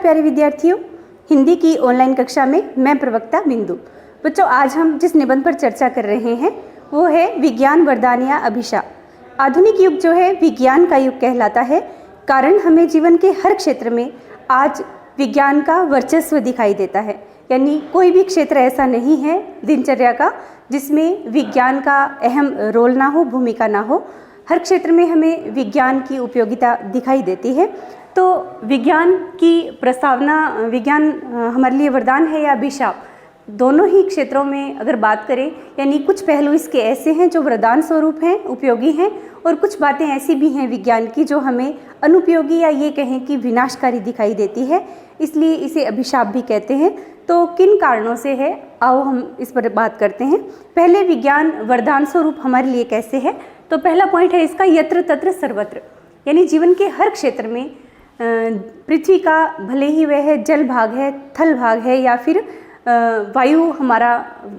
प्यारे विद्यार्थियों, हिंदी की ऑनलाइन कक्षा में मैं प्रवक्ता बिंदु। बच्चों, आज हम जिस निबंध पर चर्चा कर रहे हैं वो है विज्ञान वरदान या अभिशाप। आधुनिक युग जो है विज्ञान का युग कहलाता है, कारण हमें जीवन के हर क्षेत्र में आज विज्ञान का वर्चस्व दिखाई देता है। यानी कोई भी क्षेत्र ऐसा नहीं है दिनचर्या का जिसमें विज्ञान का अहम रोल ना हो, भूमिका ना हो। हर क्षेत्र में हमें विज्ञान की उपयोगिता दिखाई देती है। तो विज्ञान की प्रस्तावना, विज्ञान हमारे लिए वरदान है या अभिशाप, दोनों ही क्षेत्रों में अगर बात करें, यानी कुछ पहलू इसके ऐसे हैं जो वरदान स्वरूप हैं, उपयोगी हैं, और कुछ बातें ऐसी भी हैं विज्ञान की जो हमें अनुपयोगी या ये कहें कि विनाशकारी दिखाई देती है, इसलिए इसे अभिशाप भी कहते हैं। तो किन कारणों से है, आओ हम इस पर बात करते हैं। पहले विज्ञान वरदान स्वरूप हमारे लिए कैसे है, तो पहला पॉइंट है इसका यत्र तत्र सर्वत्र, यानी जीवन के हर क्षेत्र में पृथ्वी का, भले ही वह जल भाग है, थल भाग है या फिर वायु हमारा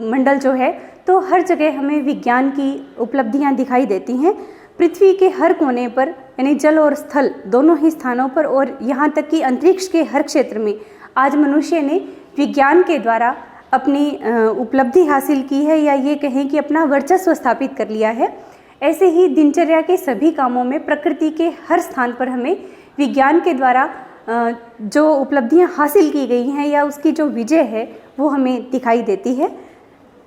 मंडल जो है, तो हर जगह हमें विज्ञान की उपलब्धियां दिखाई देती हैं। पृथ्वी के हर कोने पर, यानी जल और स्थल दोनों ही स्थानों पर, और यहाँ तक कि अंतरिक्ष के हर क्षेत्र में आज मनुष्य ने विज्ञान के द्वारा अपनी उपलब्धि हासिल की है, या ये कहें कि अपना वर्चस्व स्थापित कर लिया है। ऐसे ही दिनचर्या के सभी कामों में प्रकृति के हर स्थान पर हमें विज्ञान के द्वारा जो उपलब्धियां हासिल की गई हैं या उसकी जो विजय है वो हमें दिखाई देती है।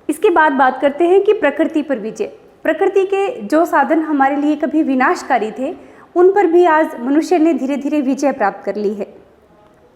इसके बाद बात करते हैं कि प्रकृति पर विजय। प्रकृति के जो साधन हमारे लिए कभी विनाशकारी थे, उन पर भी आज मनुष्य ने धीरे धीरे विजय प्राप्त कर ली है।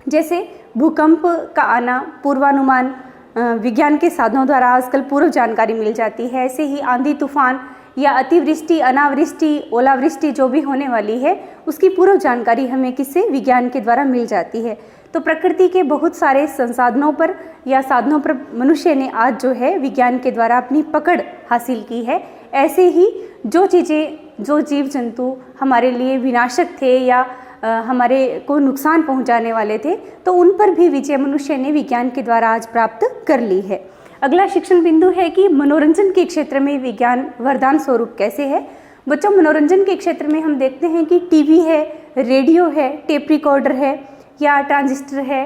जैसे भूकंप का आना, पूर्वानुमान विज्ञान के साधनों द्वारा आजकल पूर्व जानकारी मिल जाती है। ऐसे ही आंधी तूफान या अतिवृष्टि, अनावृष्टि, ओलावृष्टि जो भी होने वाली है उसकी पूर्व जानकारी हमें किससे, विज्ञान के द्वारा मिल जाती है। तो प्रकृति के बहुत सारे संसाधनों पर या साधनों पर मनुष्य ने आज जो है विज्ञान के द्वारा अपनी पकड़ हासिल की है। ऐसे ही जो चीज़ें, जो जीव जंतु हमारे लिए विनाशक थे या हमारे को नुकसान पहुंचाने वाले थे, तो उन पर भी विजय मनुष्य ने विज्ञान के द्वारा आज प्राप्त कर ली है। अगला शिक्षण बिंदु है कि मनोरंजन के क्षेत्र में विज्ञान वरदान स्वरूप कैसे है। बच्चों, मनोरंजन के क्षेत्र में हम देखते हैं कि टीवी है, रेडियो है, टेप रिकॉर्डर है या ट्रांजिस्टर है,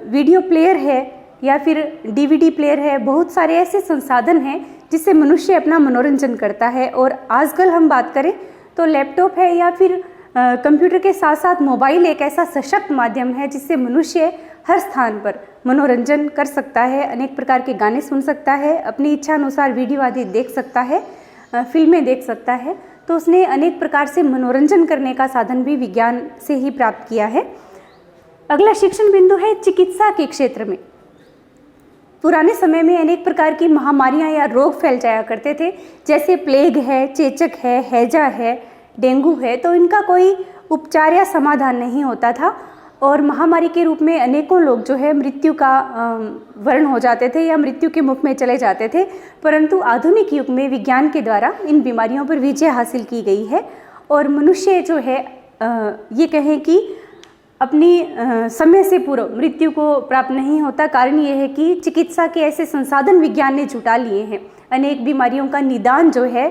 वीडियो प्लेयर है या फिर डीवीडी प्लेयर है। बहुत सारे ऐसे संसाधन हैं जिससे मनुष्य अपना मनोरंजन करता है। और आजकल हम बात करें तो लैपटॉप है या फिर कंप्यूटर के साथ साथ मोबाइल एक ऐसा सशक्त माध्यम है जिससे मनुष्य हर स्थान पर मनोरंजन कर सकता है, अनेक प्रकार के गाने सुन सकता है, अपनी इच्छा अनुसार वीडियो आदि देख सकता है, फिल्में देख सकता है। तो उसने अनेक प्रकार से मनोरंजन करने का साधन भी विज्ञान से ही प्राप्त किया है। अगला शिक्षण बिंदु है चिकित्सा के क्षेत्र में। पुराने समय में अनेक प्रकार की महामारियां या रोग फैल जाया करते थे, जैसे प्लेग है, चेचक है, हैजा है, डेंगू है। तो इनका कोई उपचार या समाधान नहीं होता था और महामारी के रूप में अनेकों लोग जो है मृत्यु का वर्ण हो जाते थे या मृत्यु के मुख में चले जाते थे। परंतु आधुनिक युग में विज्ञान के द्वारा इन बीमारियों पर विजय हासिल की गई है और मनुष्य जो है ये कहें कि अपनी समय से पूर्व मृत्यु को प्राप्त नहीं होता। कारण ये है कि चिकित्सा के ऐसे संसाधन विज्ञान ने जुटा लिए हैं। अनेक बीमारियों का निदान जो है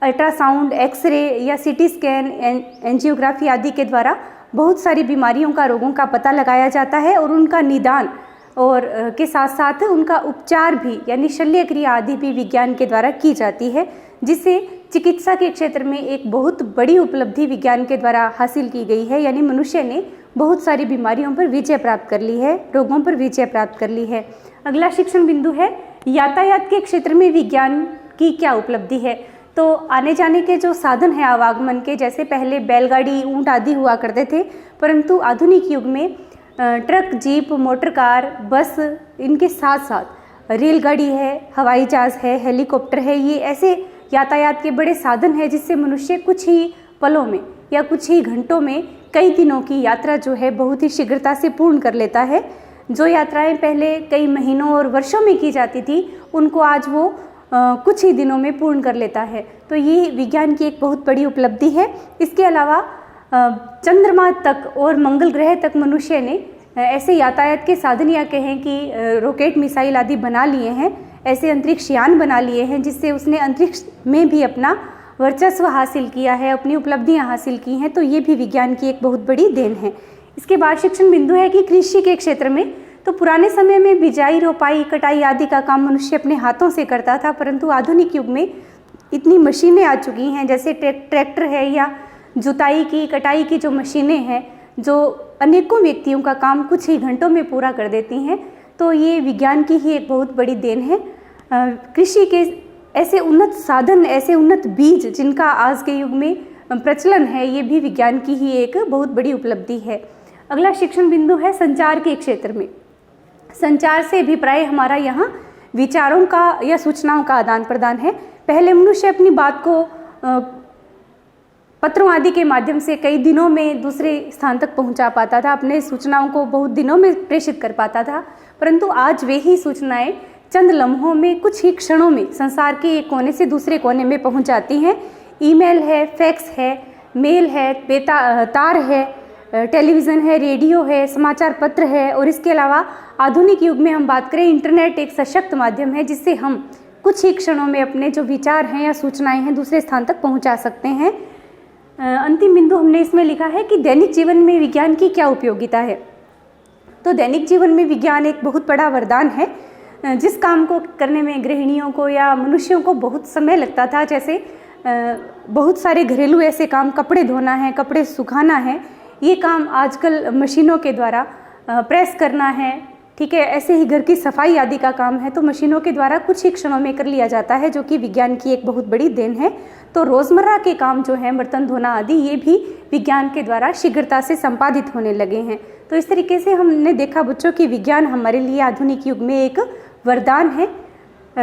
अल्ट्रासाउंड, एक्सरे या सीटी स्कैन, एंजियोग्राफी आदि के द्वारा बहुत सारी बीमारियों का, रोगों का पता लगाया जाता है और उनका निदान और के साथ साथ उनका उपचार भी, यानी शल्य क्रिया आदि भी विज्ञान के द्वारा की जाती है, जिससे चिकित्सा के क्षेत्र में एक बहुत बड़ी उपलब्धि विज्ञान के द्वारा हासिल की गई है। यानी मनुष्य ने बहुत सारी बीमारियों पर विजय प्राप्त कर ली है, रोगों पर विजय प्राप्त कर ली है। अगला शिक्षण बिंदु है यातायात के क्षेत्र में विज्ञान की क्या उपलब्धि है। तो आने जाने के जो साधन हैं आवागमन के, जैसे पहले बैलगाड़ी, ऊंट आदि हुआ करते थे, परंतु आधुनिक युग में ट्रक, जीप, मोटर कार, बस, इनके साथ साथ रेलगाड़ी है, हवाई जहाज है, हेलीकॉप्टर है। ये ऐसे यातायात के बड़े साधन हैं जिससे मनुष्य कुछ ही पलों में या कुछ ही घंटों में कई दिनों की यात्रा जो है बहुत ही शीघ्रता से पूर्ण कर लेता है। जो यात्राएं पहले कई महीनों और वर्षों में की जाती थी, उनको आज वो कुछ ही दिनों में पूर्ण कर लेता है। तो ये विज्ञान की एक बहुत बड़ी उपलब्धि है। इसके अलावा चंद्रमा तक और मंगल ग्रह तक मनुष्य ने ऐसे यातायात के साधन, या कहें कि रॉकेट, मिसाइल आदि बना लिए हैं, ऐसे अंतरिक्ष यान बना लिए हैं जिससे उसने अंतरिक्ष में भी अपना वर्चस्व हासिल किया है, अपनी उपलब्धियां हासिल की हैं। तो ये भी विज्ञान की एक बहुत बड़ी देन है। इसके बाद शिक्षण बिंदु है कि कृषि के क्षेत्र में, तो पुराने समय में बिजाई, रोपाई, कटाई आदि का काम मनुष्य अपने हाथों से करता था, परंतु आधुनिक युग में इतनी मशीनें आ चुकी हैं, जैसे ट्रैक्टर है या जुताई की, कटाई की जो मशीनें हैं, जो अनेकों व्यक्तियों का काम कुछ ही घंटों में पूरा कर देती हैं। तो ये विज्ञान की ही एक बहुत बड़ी देन है। कृषि के ऐसे उन्नत साधन, ऐसे उन्नत बीज जिनका आज के युग में प्रचलन है, ये भी विज्ञान की ही एक बहुत बड़ी उपलब्धि है। अगला शिक्षण बिंदु है संचार के क्षेत्र में। संचार से अभिप्राय हमारा यहाँ विचारों का या सूचनाओं का आदान प्रदान है। पहले मनुष्य अपनी बात को पत्रों आदि के माध्यम से कई दिनों में दूसरे स्थान तक पहुंचा पाता था, अपने सूचनाओं को बहुत दिनों में प्रेषित कर पाता था, परंतु आज वे ही सूचनाएं चंद लम्हों में, कुछ ही क्षणों में संसार के एक कोने से दूसरे कोने में पहुंच जाती हैं। ईमेल है, फैक्स है, मेल है, तार है, टेलीविज़न है, रेडियो है, समाचार पत्र है, और इसके अलावा आधुनिक युग में हम बात करें, इंटरनेट एक सशक्त माध्यम है जिससे हम कुछ ही क्षणों में अपने जो विचार हैं या सूचनाएं हैं दूसरे स्थान तक पहुंचा सकते हैं। अंतिम बिंदु हमने इसमें लिखा है कि दैनिक जीवन में विज्ञान की क्या उपयोगिता है। तो दैनिक जीवन में विज्ञान एक बहुत बड़ा वरदान है। जिस काम को करने में गृहिणियों को या मनुष्यों को बहुत समय लगता था, जैसे बहुत सारे घरेलू ऐसे काम, कपड़े धोना है, कपड़े सुखाना है, ये काम आजकल मशीनों के द्वारा, प्रेस करना है, ठीक है, ऐसे ही घर की सफाई आदि का काम है, तो मशीनों के द्वारा कुछ ही क्षणों में कर लिया जाता है, जो कि विज्ञान की एक बहुत बड़ी देन है। तो रोज़मर्रा के काम जो है, बर्तन धोना आदि, ये भी विज्ञान के द्वारा शीघ्रता से संपादित होने लगे हैं। तो इस तरीके से हमने देखा बच्चों कि विज्ञान हमारे लिए आधुनिक युग में एक वरदान है।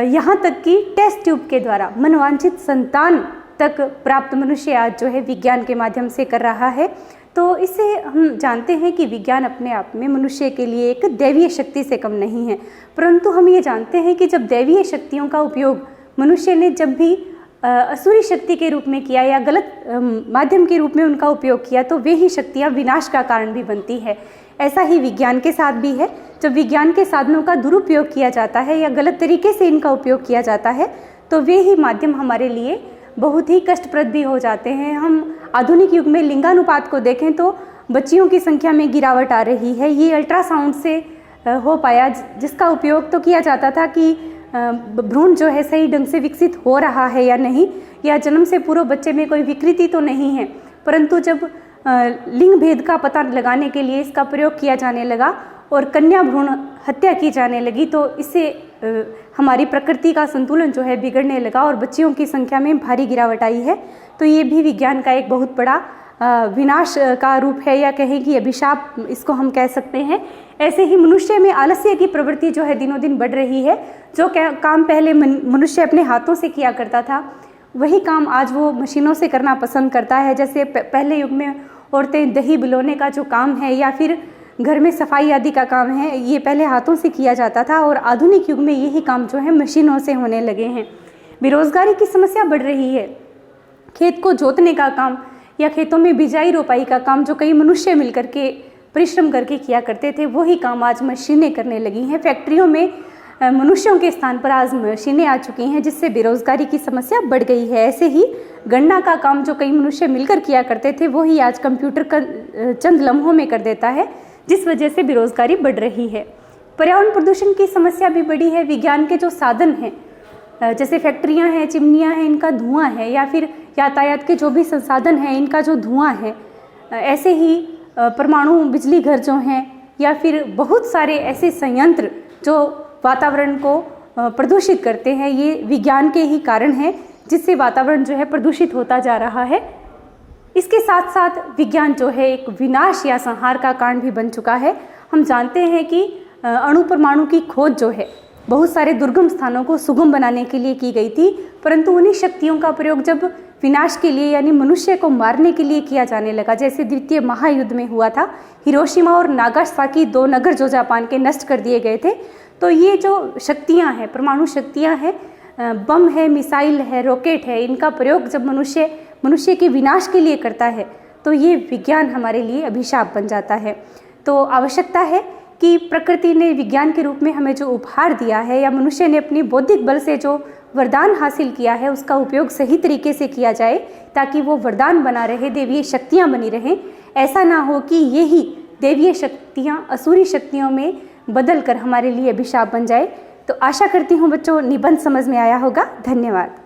यहाँ तक कि टेस्ट ट्यूब के द्वारा मनोवांछित संतान तक प्राप्त मनुष्य आज जो है विज्ञान के माध्यम से कर रहा है। तो इससे हम जानते हैं कि विज्ञान अपने आप में मनुष्य के लिए एक दैवीय शक्ति से कम नहीं है, परंतु हम ये जानते हैं कि जब दैवीय शक्तियों का उपयोग मनुष्य ने जब भी असुरी शक्ति के रूप में किया या गलत माध्यम के रूप में उनका उपयोग किया, तो वे ही शक्तियाँ विनाश का कारण भी बनती है। ऐसा ही विज्ञान के साथ भी है। जब विज्ञान के साधनों का दुरुपयोग किया जाता है या गलत तरीके से इनका उपयोग किया जाता है, तो वे ही माध्यम हमारे लिए बहुत ही कष्टप्रद भी हो जाते हैं। हम आधुनिक युग में लिंगानुपात को देखें तो बच्चियों की संख्या में गिरावट आ रही है। ये अल्ट्रासाउंड से हो पाया, जिसका उपयोग तो किया जाता था कि भ्रूण जो है सही ढंग से विकसित हो रहा है या नहीं, या जन्म से पूर्व बच्चे में कोई विकृति तो नहीं है, परंतु जब लिंग भेद का पता लगाने के लिए इसका प्रयोग किया जाने लगा और कन्या भ्रूण हत्या की जाने लगी, तो इससे हमारी प्रकृति का संतुलन जो है बिगड़ने लगा और बच्चियों की संख्या में भारी गिरावट आई है। तो ये भी विज्ञान का एक बहुत बड़ा विनाश का रूप है, या कहें कि अभिशाप इसको हम कह सकते हैं। ऐसे ही मनुष्य में आलस्य की प्रवृत्ति जो है दिनों दिन बढ़ रही है। जो काम पहले मनुष्य अपने हाथों से किया करता था, वही काम आज वो मशीनों से करना पसंद करता है। जैसे पहले युग में औरतें दही बिलोने का जो काम है या फिर घर में सफाई आदि का काम है, ये पहले हाथों से किया जाता था, और आधुनिक युग में यही काम जो है मशीनों से होने लगे हैं। बेरोजगारी की समस्या बढ़ रही है। खेत को जोतने का काम या खेतों में बिजाई रोपाई का काम जो कई मनुष्य मिलकर के परिश्रम करके किया करते थे, वही काम आज मशीनें करने लगी हैं। फैक्ट्रियों में मनुष्यों के स्थान पर आज मशीनें आ चुकी हैं, जिससे बेरोजगारी की समस्या बढ़ गई है। ऐसे ही गणना का काम जो कई मनुष्य मिलकर किया करते थे, वही आज कंप्यूटर चंद लम्हों में कर देता है, जिस वजह से बेरोजगारी बढ़ रही है। पर्यावरण प्रदूषण की समस्या भी बढ़ी है। विज्ञान के जो साधन हैं, जैसे फैक्ट्रियां हैं, चिमनियां हैं, इनका धुआं है, या फिर यातायात के जो भी संसाधन हैं, इनका जो धुआं है, ऐसे ही परमाणु बिजली घर जो हैं, या फिर बहुत सारे ऐसे संयंत्र जो वातावरण को प्रदूषित करते हैं, ये विज्ञान के ही कारण है, जिससे वातावरण जो है प्रदूषित होता जा रहा है। इसके साथ साथ विज्ञान जो है एक विनाश या संहार का कारण भी बन चुका है। हम जानते हैं कि अणु परमाणु की खोज जो है बहुत सारे दुर्गम स्थानों को सुगम बनाने के लिए की गई थी, परंतु उन्हीं शक्तियों का प्रयोग जब विनाश के लिए यानी मनुष्य को मारने के लिए किया जाने लगा, जैसे द्वितीय महायुद्ध में हुआ था, हिरोशिमा और नागासाकी 2 नगर जो जापान के नष्ट कर दिए गए थे। तो ये जो शक्तियाँ हैं, परमाणु शक्तियाँ हैं, बम है, मिसाइल है, रॉकेट है, इनका प्रयोग जब मनुष्य के विनाश के लिए करता है, तो ये विज्ञान हमारे लिए अभिशाप बन जाता है। तो आवश्यकता है कि प्रकृति ने विज्ञान के रूप में हमें जो उपहार दिया है, या मनुष्य ने अपनी बौद्धिक बल से जो वरदान हासिल किया है, उसका उपयोग सही तरीके से किया जाए, ताकि वो वरदान बना रहे, देवीय शक्तियाँ बनी रहें। ऐसा ना हो कि ये ही देवीय शक्तियाँ असुरी शक्तियों में बदल कर हमारे लिए अभिशाप बन जाए। तो आशा करती हूँ बच्चों निबंध समझ में आया होगा। धन्यवाद।